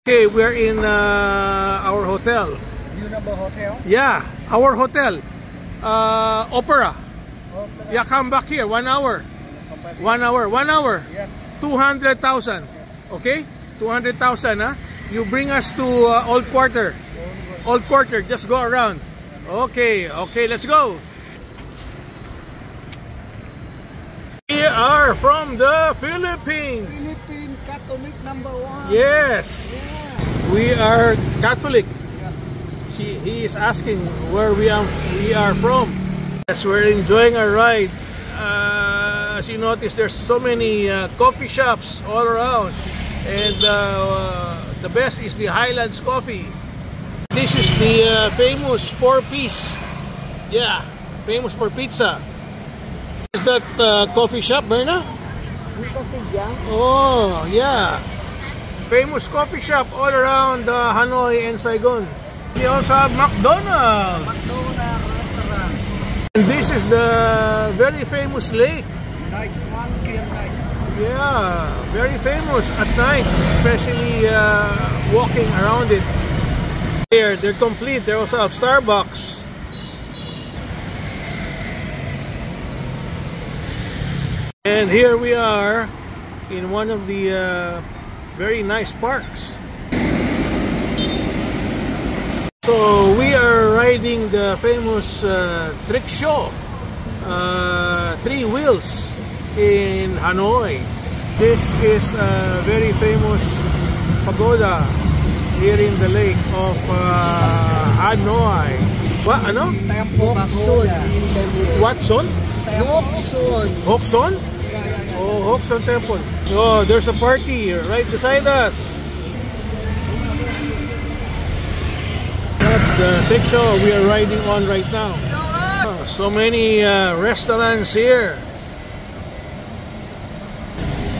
Okay, we're in our hotel. You number hotel? Yeah, our hotel. Opera. Yeah, come back here. 1 hour. 1 hour. 1 hour. Yeah. 200,000. Okay? 200,000, huh? You bring us to Old Quarter. Old Quarter. Just go around. Okay. Okay, let's go. We are from the Philippines. Philippine Catholic #1. Yes. Yeah. We are Catholic. Yes. He is asking where we are from. Yes, we're enjoying our ride. As you notice, there's so many coffee shops all around, and the best is the Highlands Coffee. This is the famous 4-piece. Yeah, famous for pizza. Is that coffee shop, Berna? Oh, yeah. Famous coffee shop all around Hanoi and Saigon. We also have McDonald's. McDonald's restaurant. And this is the very famous lake. Night 1 p.m. night. Yeah, very famous at night, especially walking around it. Here, they're complete. They also have Starbucks. And here we are in one of the very nice parks. So we are riding the famous trickshaw, 3 wheels in Hanoi. This is a very famous pagoda here in the lake of Hanoi. What? Ano? Watson? Hokson? Oh, Hokson Temple. So there's a party right beside us. That's the rickshaw we are riding on right now. Oh, so many restaurants here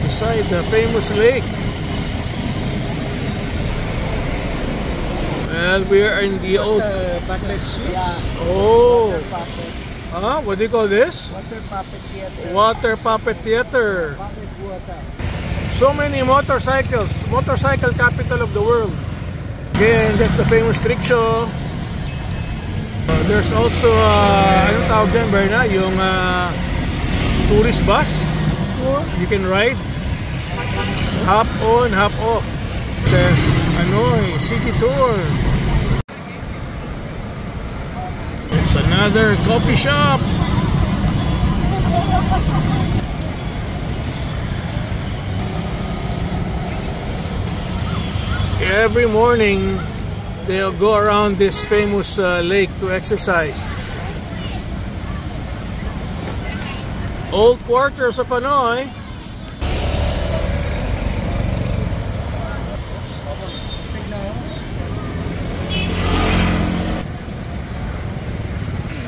beside the famous lake. Well, we are in the old. Oh. What do you call this? Water puppet theater. Water puppet theater. Puppet water. So many motorcycles. Motorcycle capital of the world. Again, that's the famous rickshaw. There's also, anong tawag dyan, Berna? Yung tourist bus. You can ride. Hop on, hop off. There's Hanoi City Tour. It's another coffee shop. Every morning they'll go around this famous lake to exercise. Old Quarters of Hanoi.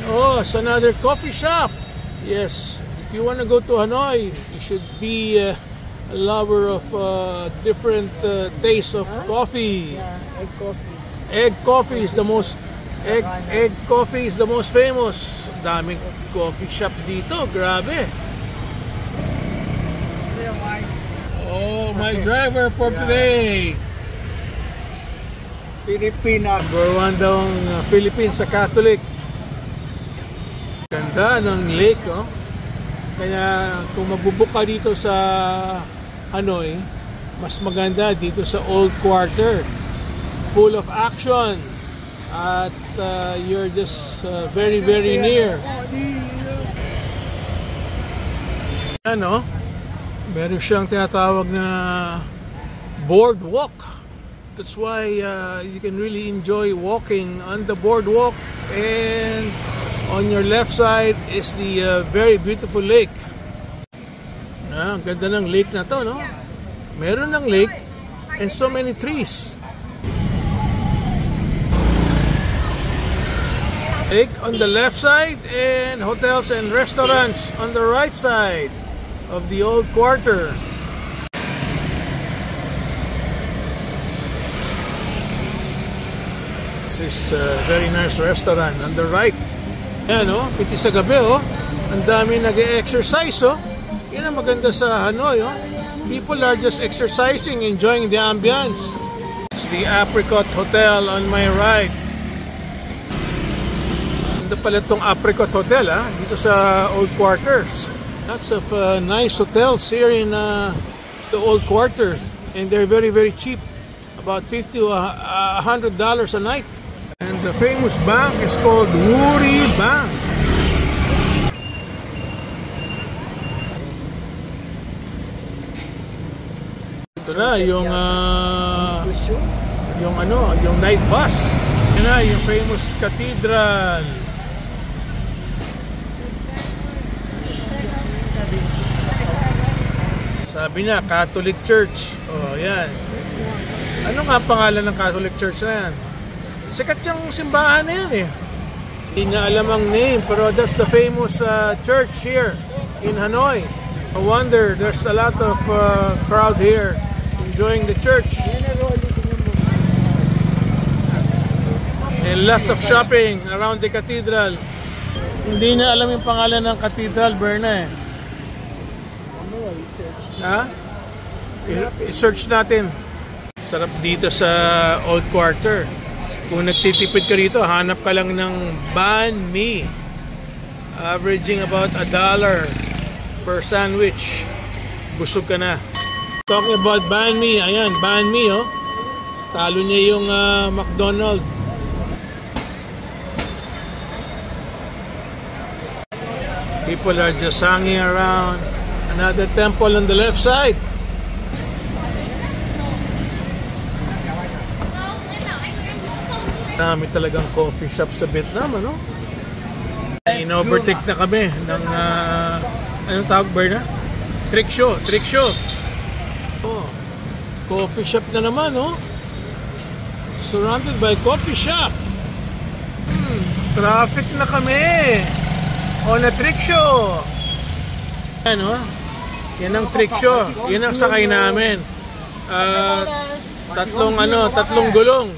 Oh, it's another coffee shop. Yes, if you want to go to Hanoi, you should be a lover of different tastes of coffee. Yeah, egg coffee. Egg coffee is the most egg coffee is the most famous. Daming coffee shop dito, grabe. Oh, my driver for today. Filipina. Number 1 daw ang Philippines sa Catholic. Ganda ng lake, oh. Kaya kung magbubook ka dito sa Hanoi, mas maganda dito sa Old Quarter. Full of action. At you're just very, very near. Ano? Meron siyang tinatawag na boardwalk. That's why you can really enjoy walking on the boardwalk. And on your left side is the very beautiful lake. Ang ganda ng lake na to, no? Meron ng lake and so many trees. Lake on the left side and hotels and restaurants on the right side of the Old Quarter. This is a very nice restaurant on the right. Yan, oh, piti sa gabi, oh. Ang dami nag-exercise, oh. Yan ang maganda sa Hanoi, oh. People are just exercising, enjoying the ambience. It's the Apricot Hotel on my right. Ito pala itong Apricot Hotel, dito sa Old Quarters. Lots of nice hotels here in the Old Quarter, and they're very, very cheap. About $50 to $100 a night. And the famous bank is called Woori Bank. Ito na yung yung night bus. Ito na yung famous cathedral. Sabi niya Catholic Church. Oh, yan. Ano nga pangalan ng Catholic Church na yan? Sikat yung simbahan na yan eh. Hindi niya alam ang name, pero that's the famous church here in Hanoi. No wonder there's a lot of crowd here enjoying the church. And lots of shopping around the cathedral. Hindi niya alam yung pangalan ng cathedral, Berna eh. Ha? I-search natin. Sarap dito sa Old Quarter. Kung nagtitipid ka dito, hanap ka lang ng banh mi. Averaging about $1 per sandwich. Busog ka na. Talking about banh mi, ayan, banh mi oh. Talo niya yung McDonald's. People are just hanging around. Another temple on the left side. Dami talagang coffee shop sa Vietnam, ano? In-overtake na kami ng anong tawag, Berna? Trickshaw. Oh, coffee shop na naman, oh. Surrounded by coffee shop. Traffic na kami. On a trickshaw. Yan, oh. Yan ang trickshaw. Yan ang sakay namin. Tatlong gulong.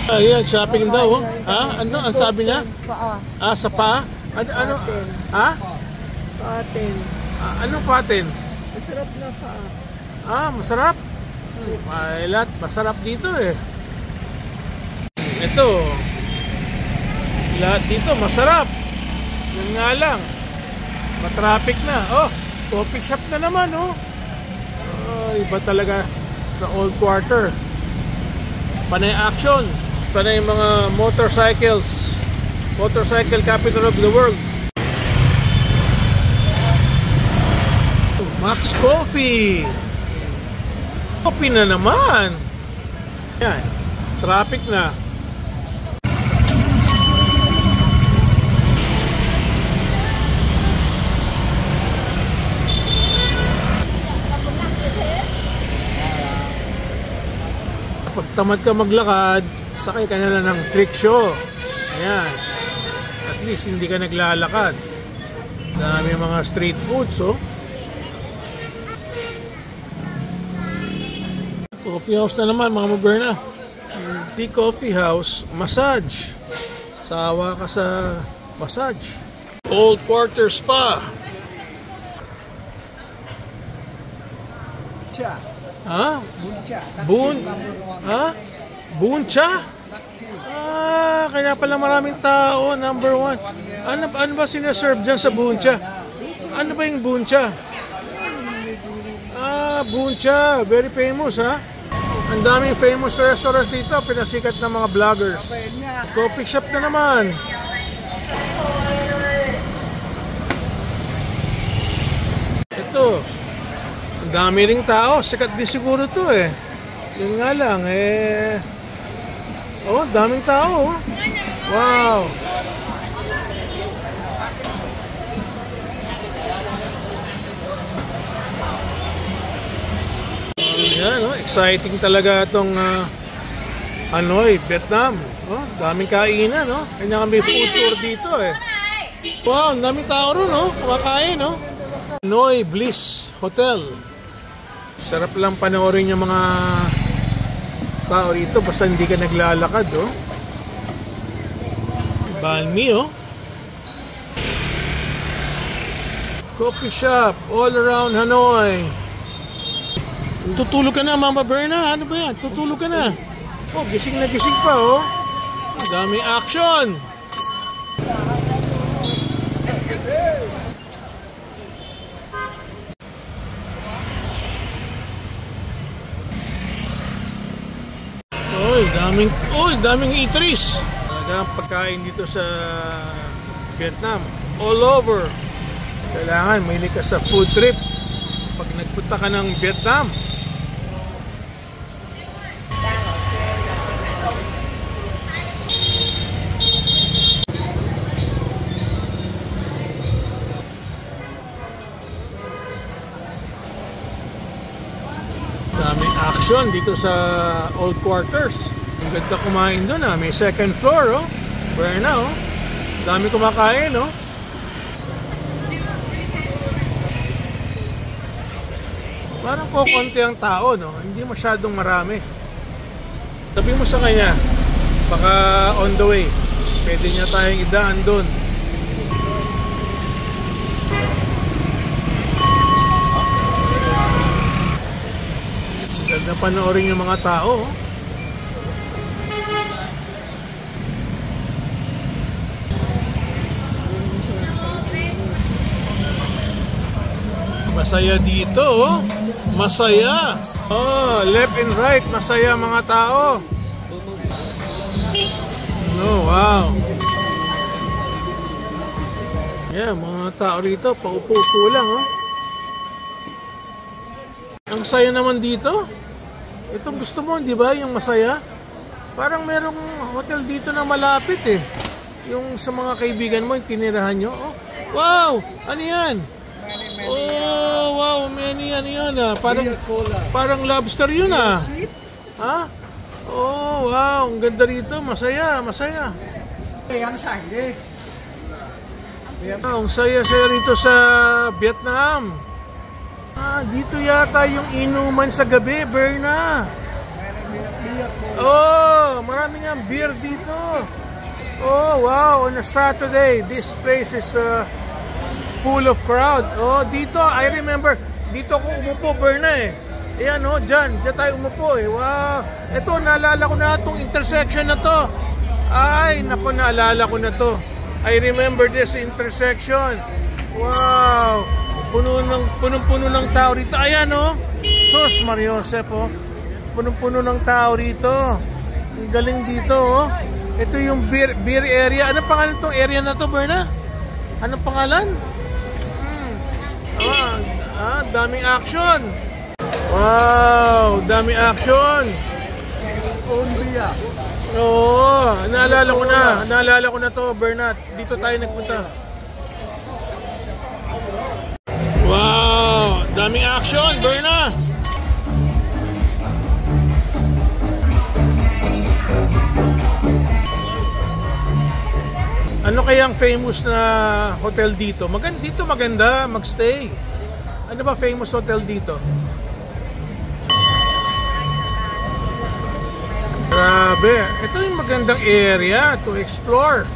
Ayan, shopping daw. Ha? Ano ang sabi niya? Paa. Sa paa? Ano? Ha? Paten. Anong paten? Masarap na paa. Masarap? Masarap dito eh. Ito. Lahat dito masarap. Yun nga lang. Matraffic na. Oh, coffee shop na naman, oh. Iba talaga sa Old Quarter. Panay action. Panay mga motorcycles. Motorcycle capital of the world. Max Coffee. Coffee na naman. Yan. Traffic na. Pag tamad ka maglakad, sakay ka na lang ng trickshaw. Ayan. At least hindi ka naglalakad. Dami mga street foods, oh. Coffee house na naman, mga Moderna. Di coffee house, massage. Sawa ka sa massage. Old Quarter Spa. Cha. Ha? Buncha. Buncha? Kaya pala maraming tao, number 1. Ano ba sinaserve dyan sa buncha? Ano ba yung buncha? Buncha. Very famous, ha? Ang daming famous restaurants dito, pinasikat ng mga vloggers. Coffee shop na naman. Ito. Ang dami ring tao. Sikat din siguro to eh. Yun nga lang eh. Oh, daming tao. Wow. Yan, oh, exciting talaga itong Hanoi, Vietnam. Oh, daming kainan, no? Kanya kami food tour dito eh. Wow, ang daming tao ron, no? Kumakain, no? Hanoi Bliss Hotel. Sarap lang panoorin yung mga tao rito basta hindi ka naglalakad, oh. Banh mi, oh. Coffee shop all around Hanoi. Tutulog ka na, Mama Berna. Ano ba yan? Tutulog ka na. Oh, gising na gising pa, oh. Dami action. Daming eateries. Talagang pagkain dito sa Vietnam. All over. Kailangan mahilig ka sa food trip pag nagpunta ka ng Vietnam. Daming action dito sa old quarters. Ang ganda kumain doon, ah. May second floor, oh. Where na, oh. Dami kumakain, oh. Parang kukunti ang tao, no? Hindi masyadong marami. Sabi mo sa kanya, baka on the way, pwede niya tayong idaan doon. Ganda panoorin yung mga tao, oh. Masaya dito, oh. Masaya. Oh, left and right, masaya mga tao. Oh, wow. Yeah, mga tao rito, paupo-upo lang, oh. Ang saya naman dito. Itong gusto mo, di ba, yung masaya? Parang merong hotel dito na malapit, eh. Yung sa mga kaibigan mo, yung tinirahan nyo. Oh, wow! Ano yan? Oh, wow, many ano yun, ah. Parang lobster yun, ah. Ha? Oh, wow, ang ganda rito. Masaya, masaya. Ang saya-saya rito sa Vietnam. Ah, dito yata yung inuman sa gabi, Berna. Oh, marami nga beer dito. Oh, wow, on a Saturday, this place is full of crowd. Oh, dito, I remember, dito ako umupo, Berna, eh. Ayan, oh, dyan tayo umupo, eh. Wow. Ito, naalala ko na itong intersection na to. Ay, naku, naalala ko na to. I remember this intersection. Wow. Punong-puno ng tao rito. Ayan, oh. Sos Mariosep, oh. Punong-puno ng tao rito. Ang galing dito, oh. Ito yung beer area. Anong pangalan itong area na to, Berna? Anong pangalan? Daming action. Wow, daming action. Oo, naalala ko na to, Bernat. Dito tayo nagpunta. Wow, daming action, Berna. Ano kaya ang famous na hotel dito? Dito maganda magstay. Ano ba famous hotel dito? Grabe. Ito yung magandang area to explore.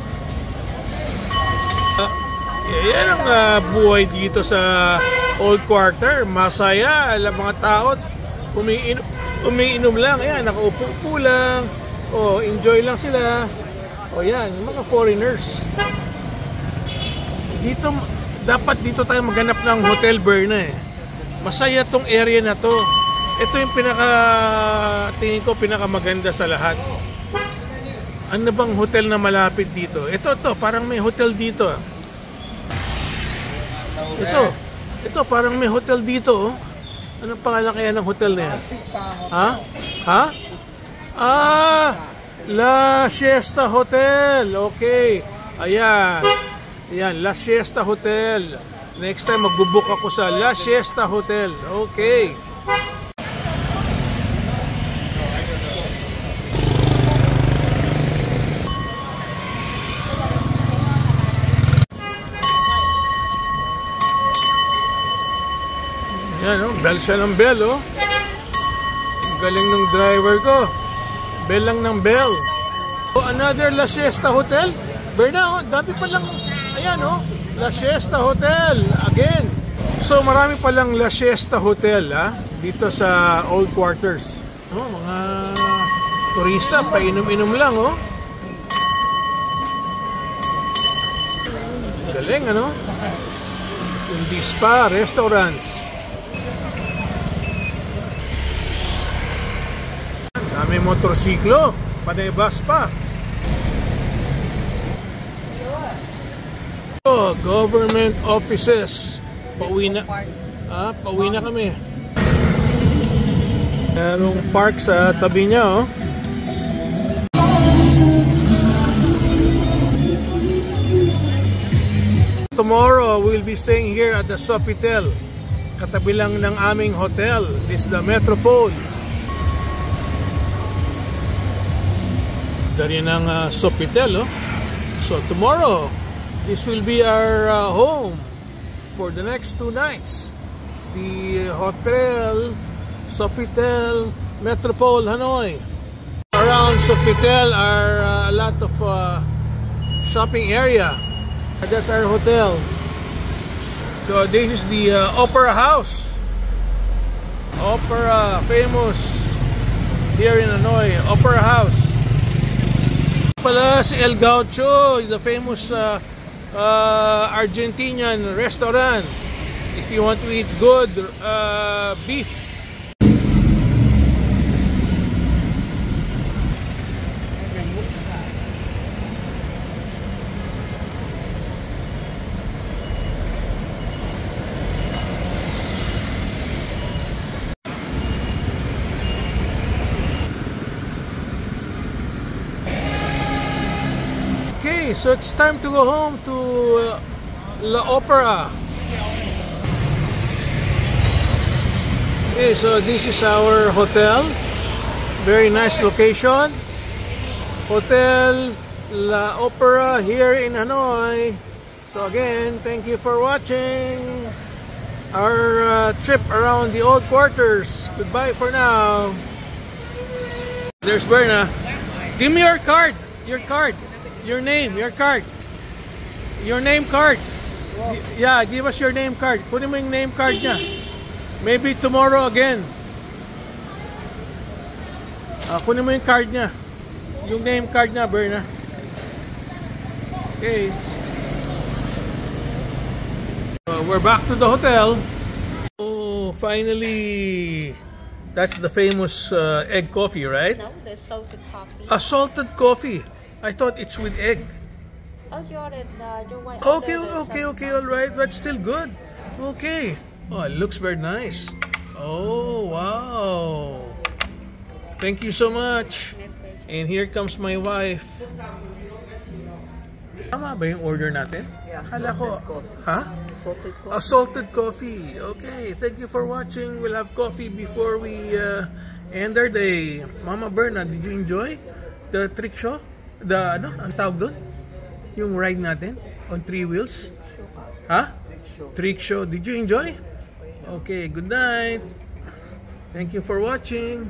Yan ang buhay dito sa old quarter. Masaya. Alam mga tao, umiinom lang. Ayan, nakaupo-upo lang. Oh, enjoy lang sila. O yan, yung mga foreigners. Dapat dito tayo maghanap ng Hotel Berna, eh. Masaya tong area na to. Ito yung tingin ko pinakamaganda sa lahat. Ano bang hotel na malapit dito? Ito, parang may hotel dito. Ito, parang may hotel dito, oh. Anong pangalan kaya ng hotel na yan? Ha? La Siesta Hotel. Okay. Ayan, La Siesta Hotel. Next time magbubook ako sa La Siesta Hotel. Okay. Yan, oh. Bell siya ng bell, oh. Galing ng driver ko. Bell lang ng bell. Oh, another La Siesta Hotel. Berna, oh, dami pa lang. Ayan, oh. La Siesta Hotel again. So marami palang La Siesta Hotel dito sa Old Quarters. Mga turista, painom-inom lang Galing Hindi spa, restaurants. Dami motorsiklo, panay bus pa. Government offices. Pauwi na kami. Merong park sa tabi niya Tomorrow we'll be staying here at the Sofitel. Katabi lang ng aming hotel. This is the Metropole. Dari ng Sofitel So tomorrow this will be our home for the next 2 nights. The Hotel Sofitel Metropole Hanoi. Around Sofitel are a lot of shopping area. That's our hotel. So this is the Opera House. Opera, famous here in Hanoi. Opera House. Pala si El Gaucho, the famous Argentinian restaurant. If you want to eat good beef. Okay, so it's time to go home to La Opera. Okay, so this is our hotel. Very nice location. Hotel La Opera here in Hanoi. So again, thank you for watching our trip around the Old Quarters. Goodbye for now. There's Berna. Give me your card. Your card. Your name, your card. Your name card. Yeah, give us your name card. Kunin mo yung name card niya. Maybe tomorrow again. Kunin mo yung card niya. Yung name card niya, Berna. Okay. We're back to the hotel. Oh, finally. That's the famous egg coffee, right? No, the salted coffee. A salted coffee. I thought it's with egg. Oh, you ordered your white. Okay, all right. That's still good. Okay. Oh, it looks very nice. Oh, wow. Thank you so much. And here comes my wife. Tama ba yung order natin? Yeah, Akala ko. Ha? Salted coffee. A salted coffee. Okay. Thank you for watching. We'll have coffee before we end our day. Mama Berna, did you enjoy the trick show? Ang tawag doon? Yung ride natin on 3 wheels? Ha? Trick show. Did you enjoy? Okay, good night. Thank you for watching.